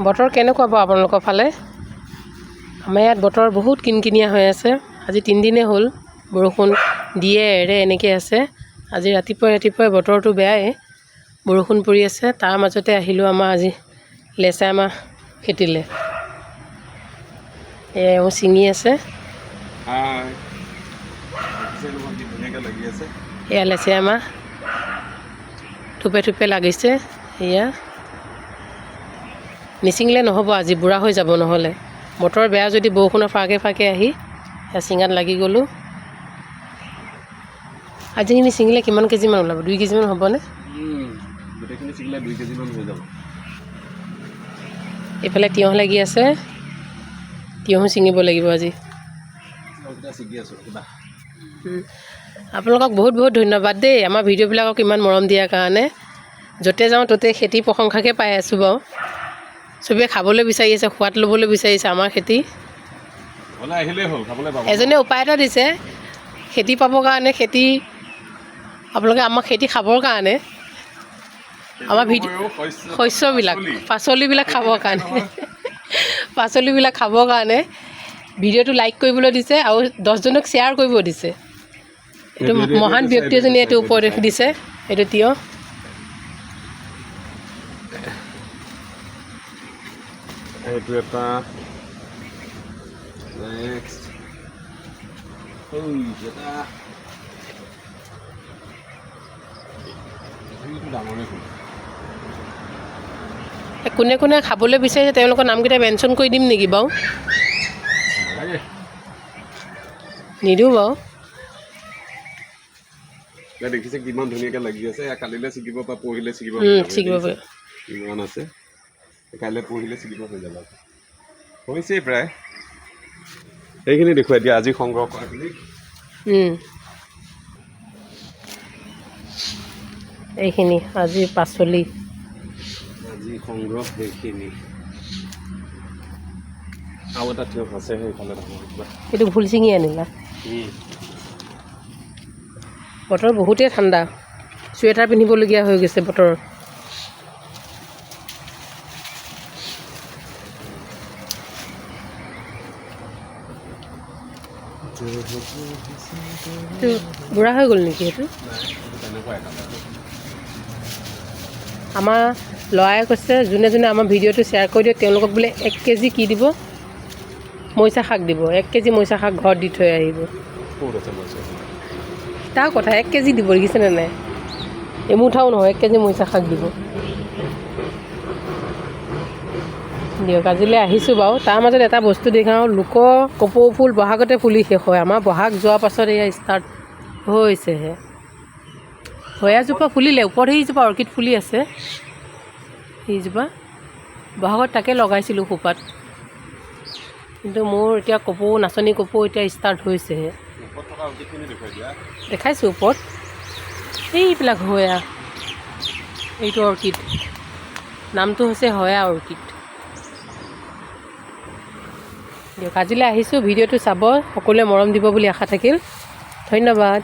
বতৰ কেনেকুৱা বাৰু আপোনালোকৰ ফালে? আমাৰ ইয়াত বতৰ বহুত কিনকিনীয়া হৈ আছে। আজি 3 দিনেই হ'ল বৰষুণ দিয়ে এৰে এনেকৈ আছে। আজি ৰাতিপুৱাই বতৰটো বেয়াই, বৰষুণ পৰি আছে। তাৰ মাজতে আহিলোঁ আমাৰ আজি লেচেৰা মাহ খেতিলে। এওঁ ছিঙি আছে। এয়া লেচেৰা মাহ থোপে লাগিছে। এয়া নিচিঙিলে নহ'ব, আজি বুঢ়া হৈ যাব নহ'লে। বতৰ বেয়া যদি বৰষুণৰ ফাকে আহি সেয়া ছিঙাত লাগি গ'লোঁ। আজিখিনি ছিঙিলে কিমান কেজিমান ওলাব? 2 কেজিমান হ'বনে? গোটেইখিনি ছিঙিলে 2 কেজিমান হৈ যাব। এইফালে তিয়ঁহ লাগি আছে, তিয়ঁহো ছিঙিব লাগিব আজি। আপোনালোকক বহুত ধন্যবাদ দেই, আমাৰ ভিডিঅ'বিলাকক ইমান মৰম দিয়াৰ কাৰণে। য'তে যাওঁ ত'তে খেতি প্ৰশংসাকে পাই আছোঁ বাৰু। চবেই খাবলৈ বিচাৰি আছে, সোৱাদ ল'বলৈ বিচাৰিছে আমাৰ খেতি। এজনে উপায় এটা দিছে, খেতি পাবৰ কাৰণে, আপোনালোকে আমাৰ খেতি খাবৰ কাৰণে, আমাৰ শস্যবিলাক পাচলিবিলাক খাবৰ কাৰণে পাচলিবিলাক খাবৰ কাৰণে ভিডিঅ'টো লাইক কৰিবলৈ দিছে আৰু 10জনক শ্বেয়াৰ কৰিব দিছে। এইটো মহান ব্যক্তি এজনীয়ে এইটো উপদেশ দিছে। এইটো তিয়ঁহ। এইটো এটা নেক্সট কোনে কোনে খাবলৈ বিচাৰিছে তেওঁলোকৰ নামকেইটা মেনশ্যন কৰি দিম নেকি বাৰু? নিদিওঁ বাৰু। দেখিছে কিমান ধুনীয়াকৈ লাগি আছে। কালিলৈ ছিগিব বা পৰহিলৈ ছিগিব পাৰে। কিমান আছে, কাইলৈ পৰহিলৈ ছিগিব হৈ যাব। হৈছেই প্ৰায়। সেইখিনি দেখুৱাই দিয়া আজি সংগ্ৰহ কৰাখিনি। এইখিনি আজি পাচলি, আজি সংগ্ৰহ সেইখিনি। আৰু এটা তিয়ঁহ আছে সেইফালে। এইটো ভুল ছিঙি আনিলা। বতৰ বহুতেই ঠাণ্ডা, চুৱেটাৰ পিন্ধিবলগীয়া হৈ গৈছে বতৰ। বুঢ়া হৈ গ'ল নেকি সেইটো? আমাৰ ল'ৰাই কৈছে যোনে আমাৰ ভিডিঅ'টো শ্বেয়াৰ কৰি দিয়ে তেওঁলোকক বোলে 1 কেজি কি দিব? মৰিচা শাক দিব। 1 কেজি মৰিচা শাক ঘৰত দি থৈ আহিব। তাৰ কথা 1 কেজি দিব, দেখিছেনে নাই? এমুঠাও নহয়, 1 কেজি মৰিচা শাক দিব। দিয়ক, আজিলৈ আহিছোঁ বাৰু। তাৰ মাজত এটা বস্তু দেখাওঁ, লোকৰ কপৌ ফুল বহাগতে ফুলি শেষ হয়। আমাৰ বহাগ যোৱাৰ পাছত এয়া ষ্টাৰ্ট হৈছেহে। হয়াজোপা ফুলিলে, ওপৰত সেইজোপা অৰ্কিড ফুলি আছে। সেইজোপা বহাগত তাকে লগাইছিলোঁ খোপাত, কিন্তু মোৰ এতিয়া নাচনী কপৌ এতিয়া ষ্টাৰ্ট হৈছেহে। দেখাইছোঁ ওপৰত এইবিলাক হয়া। এইটো অৰ্কিড, নামটো হৈছে হয়া অৰ্কিড। দিয়ক, আজিলৈ আহিছোঁ। ভিডিঅ'টো চাব, সকলোৱে মৰম দিব বুলি আশা থাকিল। ধন্যবাদ।